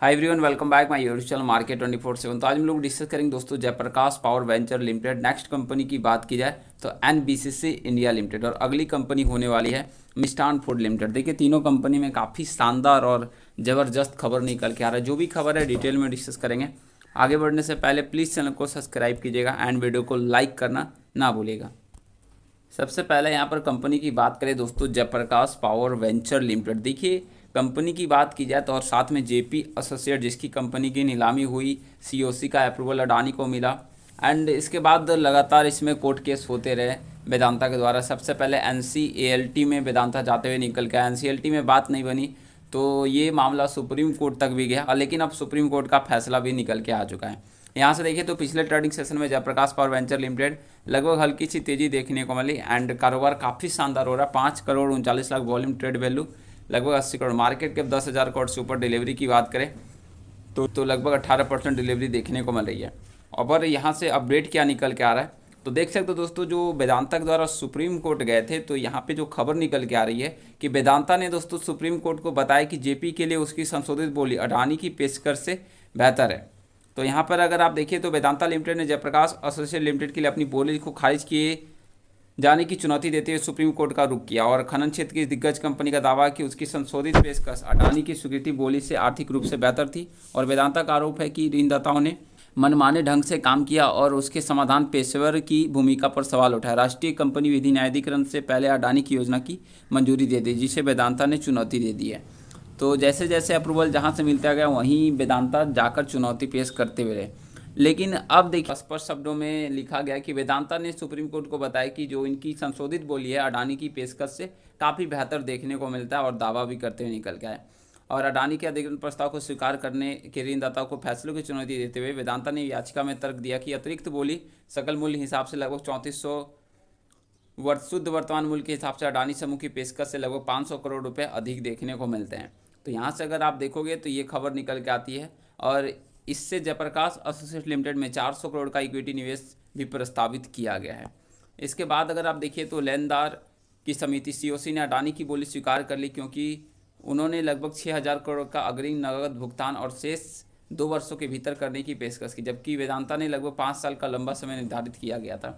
Hi everyone, welcome back my YouTube channel market 24/7। तो आज हम लोग डिस्कस करेंगे दोस्तों Jaiprakash power venture limited. Next company की बात की जाए तो एनबीसीसी इंडिया लिमिटेड, और अगली कंपनी होने वाली है मिष्ठान फूड लिमिटेड। देखिए तीनों कंपनी में काफ़ी शानदार और ज़बरदस्त खबर निकल के आ रहा है। जो भी खबर है डिटेल में डिस्कस करेंगे। आगे बढ़ने से पहले प्लीज़ चैनल को सब्सक्राइब कीजिएगा एंड वीडियो को लाइक करना ना भूलिएगा। सबसे पहले यहाँ पर कंपनी की बात करें दोस्तों जयप्रकाश पावर वेंचर लिमिटेड। देखिए कंपनी की बात की जाए तो और साथ में जेपी एसोसिएट जिसकी कंपनी की नीलामी हुई, सीओसी का अप्रूवल अडानी को मिला। एंड इसके बाद लगातार इसमें कोर्ट केस होते रहे वेदांता के द्वारा। सबसे पहले एनसीएलटी में वेदांता जाते हुए निकल गया। एनसीएलटी में बात नहीं बनी तो ये मामला सुप्रीम कोर्ट तक भी गया, लेकिन अब सुप्रीम कोर्ट का फैसला भी निकल के आ चुका है। यहाँ से देखिए तो पिछले ट्रेडिंग सेशन में जयप्रकाश पावर वेंचर लिमिटेड लगभग हल्की सी तेजी देखने को मिली एंड कारोबार काफ़ी शानदार हो रहा है। 5 crore 39 lakh volume trade value, लगभग 80 करोड़ मार्केट कैप, 10,000 करोड़ से ऊपर। डिलीवरी की बात करें तो लगभग 18% डिलीवरी देखने को मिल रही है। और यहाँ से अपडेट क्या निकल के आ रहा है तो देख सकते हो दोस्तों, जो वेदांता के द्वारा सुप्रीम कोर्ट गए थे तो यहाँ पे जो खबर निकल के आ रही है कि वेदांता ने दोस्तों सुप्रीम कोर्ट को बताया कि जेपी के लिए उसकी संशोधित बोली अडानी की पेशकश से बेहतर है। तो यहाँ पर अगर आप देखिए तो वेदांता लिमिटेड ने जयप्रकाश एसोसिएट लिमिटेड के लिए अपनी बोली को खारिज किए जाने की चुनौती देते हुए सुप्रीम कोर्ट का रुख किया। और खनन क्षेत्र की दिग्गज कंपनी का दावा कि उसकी संशोधित पेशकश अडानी की स्वीकृति बोली से आर्थिक रूप से बेहतर थी। और वेदांता का आरोप है कि ऋणदाताओं ने मनमाने ढंग से काम किया और उसके समाधान पेशेवर की भूमिका पर सवाल उठाया। राष्ट्रीय कंपनी विधि न्यायाधिकरण से पहले अडानी की योजना की मंजूरी दे दी, जिसे वेदांता ने चुनौती दे दी है। तो जैसे जैसे अप्रूवल जहाँ से मिलता गया वहीं वेदांता जाकर चुनौती पेश करते हुए रहे। लेकिन अब देखिए स्पष्ट शब्दों में लिखा गया कि वेदांता ने सुप्रीम कोर्ट को बताया कि जो इनकी संशोधित बोली है अडानी की पेशकश से काफ़ी बेहतर देखने को मिलता है, और दावा भी करते हुए निकल गया है। और अडानी के अधिग्रहण प्रस्ताव को स्वीकार करने के ऋणदाताओं को फैसलों की चुनौती देते हुए वेदांता ने याचिका में तर्क दिया कि अतिरिक्त बोली सकल मूल्य हिसाब से लगभग 3400 शुद्ध वर्तमान मूल्य के हिसाब से अडानी समूह की पेशकश से लगभग 500 करोड़ रुपए अधिक देखने को मिलते हैं। तो यहाँ से अगर आप देखोगे तो ये खबर निकल के आती है। और इससे जयप्रकाश एसोसिएट लिमिटेड में 400 करोड़ का इक्विटी निवेश भी प्रस्तावित किया गया है। इसके बाद अगर आप देखिए तो लेनदार की समिति सीओसी ने अडानी की बोली स्वीकार कर ली, क्योंकि उन्होंने लगभग 6,000 करोड़ का अग्रिम नकद भुगतान और शेष 2 वर्षों के भीतर करने की पेशकश की, जबकि वेदांता ने लगभग 5 साल का लंबा समय निर्धारित किया गया था।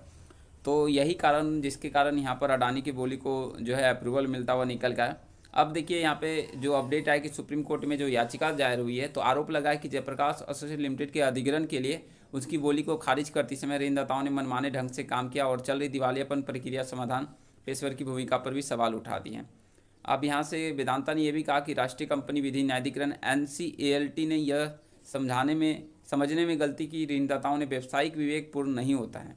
तो यही कारण जिसके कारण यहाँ पर अडानी की बोली को जो है अप्रूवल मिलता हुआ निकल गया। अब देखिए यहाँ पे जो अपडेट आया कि सुप्रीम कोर्ट में जो याचिका दायर हुई है तो आरोप लगा है कि जयप्रकाश एसोसिएट लिमिटेड के अधिग्रहण के लिए उसकी बोली को खारिज करते समय ऋणदाताओं ने मनमाने ढंग से काम किया और चल रही दिवालियापन प्रक्रिया समाधान पेशेवर की भूमिका पर भी सवाल उठा दिए हैं। अब यहाँ से वेदांता ने यह भी कहा कि राष्ट्रीय कंपनी विधि न्यायाधिकरण एनसीएलटी ने यह समझने में गलती की ऋणदाताओं ने व्यावसायिक विवेक पूर्ण नहीं होता है।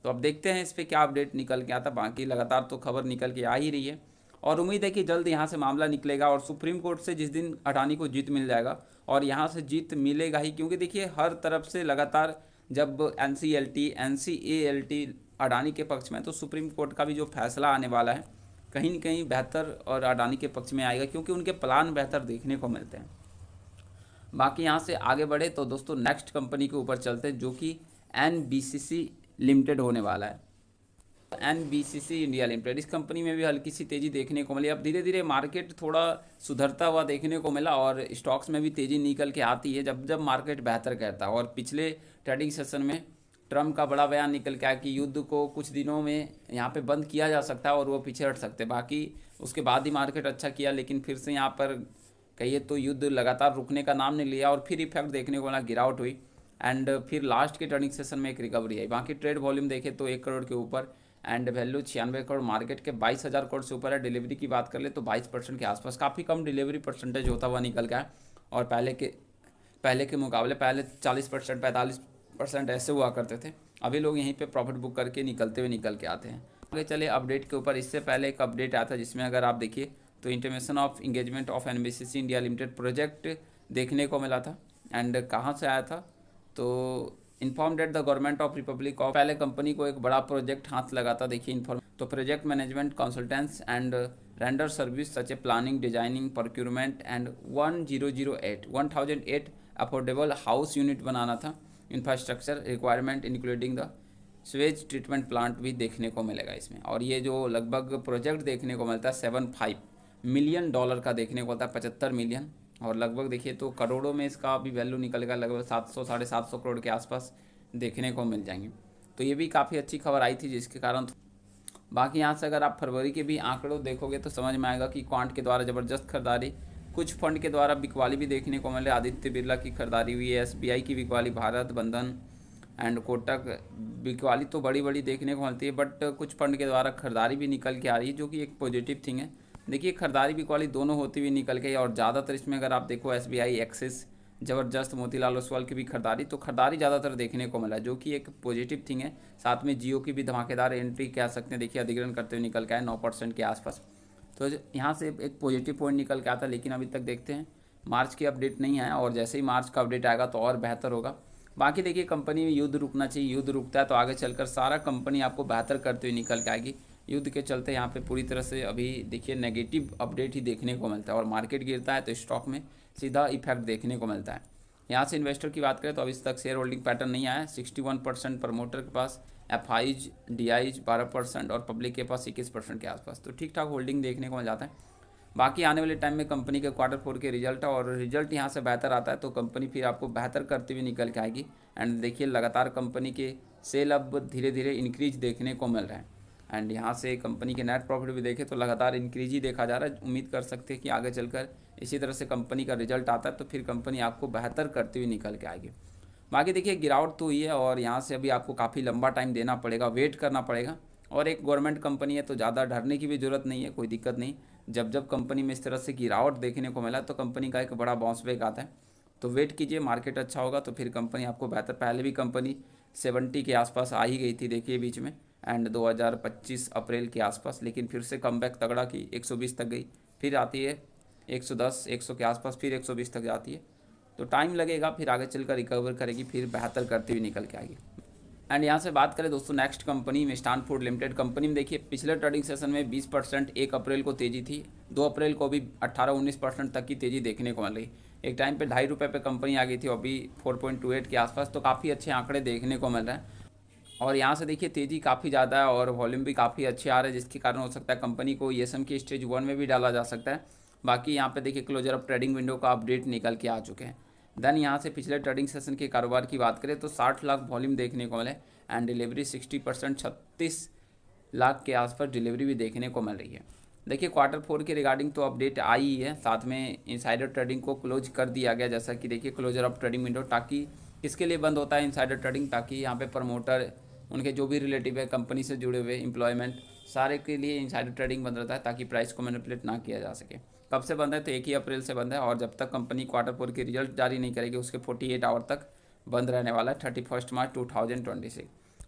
तो अब देखते हैं इस पर क्या अपडेट निकल के आता। बाकी लगातार तो खबर निकल के आ ही रही है और उम्मीद है कि जल्द यहाँ से मामला निकलेगा और सुप्रीम कोर्ट से जिस दिन अडानी को जीत मिल जाएगा, और यहाँ से जीत मिलेगा ही, क्योंकि देखिए हर तरफ से लगातार जब एनसीएलटी अडानी के पक्ष में तो सुप्रीम कोर्ट का भी जो फैसला आने वाला है कहीं न कहीं बेहतर और अडानी के पक्ष में आएगा, क्योंकि उनके प्लान बेहतर देखने को मिलते हैं। बाकी यहाँ से आगे बढ़े तो दोस्तों नेक्स्ट कंपनी के ऊपर चलते हैं जो कि एनबीसीसी लिमिटेड होने वाला है। एनबीसीसी इंडिया लिमिटेड, इस कंपनी में भी हल्की सी तेजी देखने को मिली। अब धीरे धीरे मार्केट थोड़ा सुधरता हुआ देखने को मिला और स्टॉक्स में भी तेजी निकल के आती है जब जब मार्केट बेहतर करता है। और पिछले ट्रेडिंग सेशन में ट्रम्प का बड़ा बयान निकल के आया कि युद्ध को कुछ दिनों में यहाँ पे बंद किया जा सकता है और वो पीछे हट सकते। बाकी उसके बाद ही मार्केट अच्छा किया, लेकिन फिर से यहाँ पर कहिए तो युद्ध लगातार रुकने का नाम नहीं लिया और फिर इफेक्ट देखने को मिला, गिरावट हुई एंड फिर लास्ट के ट्रेडिंग सेशन में एक रिकवरी आई। बाकी ट्रेड वॉल्यूम देखें तो 1 करोड़ के ऊपर एंड वैल्यू 96 करोड़, मार्केट के 22,000 करोड़ से ऊपर है। डिलीवरी की बात कर ले तो 22% के आसपास, काफ़ी कम डिलीवरी परसेंटेज होता हुआ निकल गया। और पहले के मुकाबले पहले 40% 45% ऐसे हुआ करते थे। अभी लोग यहीं पे प्रॉफिट बुक करके निकल के आते हैं। आगे चले अपडेट के ऊपर। इससे पहले एक अपडेट आया था जिसमें अगर आप देखिए तो intimation of engagement of NBCC India limited project देखने को मिला था। एंड कहाँ से आया था तो inform that the government of republic of, पहले कंपनी को एक बड़ा प्रोजेक्ट हाथ लगा था। देखिए इन्फॉर्म तो project management consultants and render service such a planning designing procurement and 1008 affordable house unit बनाना था। Infrastructure requirement including the sewage treatment plant भी देखने को मिलेगा इसमें। और ये जो लगभग प्रोजेक्ट देखने को मिलता है $75 मिलियन का देखने को मिलता है, 75 मिलियन। और लगभग देखिए तो करोड़ों में इसका अभी वैल्यू निकलेगा, लगभग 700 साढ़े 700 करोड़ के आसपास देखने को मिल जाएंगे। तो ये भी काफ़ी अच्छी खबर आई थी जिसके कारण। बाकी यहाँ से अगर आप फरवरी के भी आंकड़ों देखोगे तो समझ में आएगा कि क्वांट के द्वारा ज़बरदस्त खरीदारी, कुछ फंड के द्वारा बिकवाली भी देखने को मिले। आदित्य बिरला की खरीदारी हुई है, एसबीआई की बिकवाली, भारत बंधन एंड कोटक बिकवाली तो बड़ी बड़ी देखने को मिलती है, बट कुछ फंड के द्वारा खरीदारी भी निकल के आ रही है, जो कि एक पॉजिटिव थिंग है। देखिए खरीदारी बिकवाली दोनों होती हुई निकल के, और ज़्यादातर इसमें अगर आप देखो एसबीआई, एक्सिस, ज़बरदस्त, मोतीलाल ओसवाल की भी खरीदारी, तो खरीदारी ज़्यादातर देखने को मिला, जो कि एक पॉजिटिव थिंग है। साथ में जियो की भी धमाकेदार एंट्री कह सकते हैं, देखिए अधिग्रहण करते हुए निकल के आए 9% के आसपास। तो यहाँ से एक पॉजिटिव पॉइंट निकल के आता, लेकिन अभी तक देखते हैं, मार्च की अपडेट नहीं आया, और जैसे ही मार्च का अपडेट आएगा तो और बेहतर होगा। बाकी देखिए कंपनी में युद्ध रुकना चाहिए, युद्ध रुकता है तो आगे चलकर सारा कंपनी आपको बेहतर करते हुए निकल के आएगी। युद्ध के चलते यहाँ पे पूरी तरह से अभी देखिए नेगेटिव अपडेट ही देखने को मिलता है, और मार्केट गिरता है तो स्टॉक में सीधा इफेक्ट देखने को मिलता है। यहाँ से इन्वेस्टर की बात करें तो अभी तक शेयर होल्डिंग पैटर्न नहीं आया। 61% प्रमोटर के पास, एफआईज डीआईज 12% और पब्लिक के पास 21% के आसपास, तो ठीक ठाक होल्डिंग देखने को मिल जाता है। बाकी आने वाले टाइम में कंपनी के Q4 के रिजल्ट है, और रिजल्ट यहाँ से बेहतर आता है तो कंपनी फिर आपको बेहतर करती हुई निकल के आएगी। एंड देखिए लगातार कंपनी के सेल अब धीरे धीरे इंक्रीज देखने को मिल रहा है। एंड यहाँ से कंपनी के नेट प्रॉफिट भी देखें तो लगातार इंक्रीज ही देखा जा रहा है। उम्मीद कर सकते हैं कि आगे चलकर इसी तरह से कंपनी का रिजल्ट आता है तो फिर कंपनी आपको बेहतर करती हुई निकल के आएगी। बाकी देखिए गिरावट तो हुई है, और यहाँ से अभी आपको काफ़ी लंबा टाइम देना पड़ेगा, वेट करना पड़ेगा, और एक गवर्नमेंट कंपनी है तो ज़्यादा डरने की भी ज़रूरत नहीं है, कोई दिक्कत नहीं। जब जब कंपनी में इस तरह से गिरावट देखने को मिला तो कंपनी का एक बड़ा बाउंस बैक आता है, तो वेट कीजिए, मार्केट अच्छा होगा तो फिर कंपनी आपको बेहतर। पहले भी कंपनी 70 के आसपास आ ही गई थी देखिए बीच में, एंड 2025 अप्रैल के आसपास, लेकिन फिर से कमबैक तगड़ा की 120 तक गई, फिर आती है 110 100 के आसपास, फिर 120 तक जाती है, तो टाइम लगेगा, फिर आगे चलकर रिकवर करेगी, फिर बेहतर करती हुई निकल के आएगी। एंड यहाँ से बात करें दोस्तों नेक्स्ट कंपनी मिष्ठान फूड लिमिटेड। कंपनी में देखिए पिछले ट्रेडिंग सेशन में 20% 1 अप्रैल को तेज़ी थी, 2 अप्रैल को भी 18-19% तक की तेज़ी देखने को मिल रही। एक टाइम पे ₹2.5 पे कंपनी आ गई थी, अभी 4.28 के आसपास, तो काफ़ी अच्छे आंकड़े देखने को मिल रहे हैं। और यहाँ से देखिए तेज़ी काफ़ी ज़्यादा है और वॉल्यूम भी काफ़ी अच्छे आ रहे हैं, जिसके कारण हो सकता है कंपनी को ESM की स्टेज 1 में भी डाला जा सकता है। बाकी यहाँ पे देखिए क्लोजर ऑफ ट्रेडिंग विंडो का अपडेट निकल के आ चुके हैं। देन यहाँ से पिछले ट्रेडिंग सेशन के कारोबार की बात करें तो 60 लाख वॉल्यूम देखने को मिले, एंड डिलीवरी 60%, 36 लाख के आसपास डिलीवरी भी देखने को मिल रही है। देखिए Q4 के रिगार्डिंग तो अपडेट आई ही है, साथ में इनसाइडर ट्रेडिंग को क्लोज कर दिया गया, जैसा कि देखिए क्लोजर ऑफ ट्रेडिंग विंडो। ताकि किसके लिए बंद होता है इनसाइडर ट्रेडिंग, ताकि यहाँ पे प्रमोटर, उनके जो भी रिलेटिव है, कंपनी से जुड़े हुए एम्प्लॉयमेंट, सारे के लिए इनसाइडर ट्रेडिंग बंद रहता है, ताकि प्राइस को मैनिपुलेट ना किया जा सके। कब से बंद है तो 1 ही अप्रैल से बंद है, और जब तक कंपनी Q4 के रिजल्ट जारी नहीं करेगी उसके 48 आवर तक बंद रहने वाला है, 31 मार्च 2026।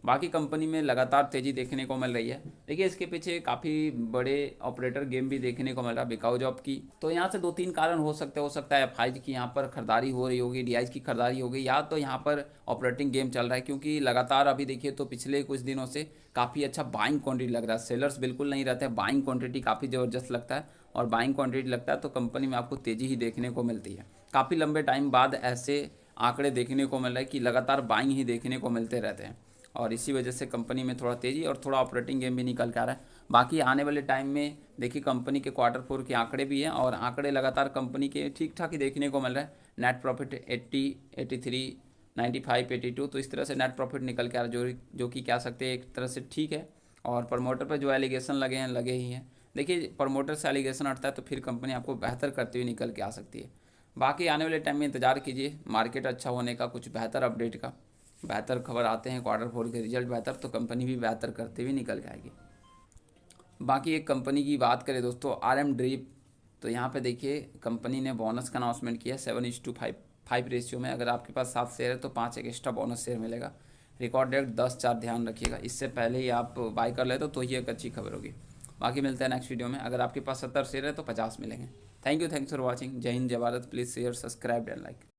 बाकी कंपनी में लगातार तेज़ी देखने को मिल रही है। देखिए इसके पीछे काफ़ी बड़े ऑपरेटर गेम भी देखने को मिल रहा है बिकाऊ जॉब की। तो यहाँ से 2-3 कारण हो सकता है एफआईज की यहाँ पर खरीदारी हो रही होगी, डीआईज की खरीदारी होगी, या तो यहाँ पर ऑपरेटिंग गेम चल रहा है, क्योंकि लगातार अभी देखिए तो पिछले कुछ दिनों से काफ़ी अच्छा बाइंग क्वान्टिटी लग रहा है। सेलर्स बिल्कुल नहीं रहते हैं, बाइंग क्वान्टिटी काफ़ी ज़बरदस्त लगता है, और बाइंग क्वान्टिटी लगता है तो कंपनी में आपको तेज़ी ही देखने को मिलती है। काफ़ी लंबे टाइम बाद ऐसे आंकड़े देखने को मिल रहे हैं कि लगातार बाइंग ही देखने को मिलते रहते हैं, और इसी वजह से कंपनी में थोड़ा तेज़ी और थोड़ा ऑपरेटिंग गेम भी निकल के आ रहा है। बाकी आने वाले टाइम में देखिए कंपनी के Q4 के आंकड़े भी हैं, और आंकड़े लगातार कंपनी के ठीक ठाक ही देखने को मिल रहा है। नेट प्रॉफिट 80, 83, 95, 82, तो इस तरह से नेट प्रॉफिट निकल के आ रहा है, जो कि कह सकते हैं एक तरह से ठीक है। और प्रमोटर पर जो एलिगेशन लगे ही हैं, देखिए प्रमोटर से एलिगेशन हटता है तो फिर कंपनी आपको बेहतर करती हुई निकल के आ सकती है। बाकी आने वाले टाइम में इंतजार कीजिए मार्केट अच्छा होने का, कुछ बेहतर अपडेट का, बेहतर खबर आते हैं Q4 के रिजल्ट बेहतर, तो कंपनी भी बेहतर करते हुए निकल के आएगी। बाकी एक कंपनी की बात करें दोस्तों RM ड्रिप, तो यहाँ पे देखिए कंपनी ने बोनस का अनाउंसमेंट किया 7:5 रेशियो में। अगर आपके पास 7 शेयर है तो 5 एक एक्स्ट्रा बोनस शेयर मिलेगा। रिकॉर्ड डेट 10/4, ध्यान रखिएगा, इससे पहले ही आप बाय कर ले तो ही एक अच्छी खबर होगी। बाकी मिलता है नेक्स्ट वीडियो में। अगर आपके पास 70 शेयर है तो 50 मिलेंगे। Thank you for watching. जय हिंद, जय Bharat. Please share, subscribe and like.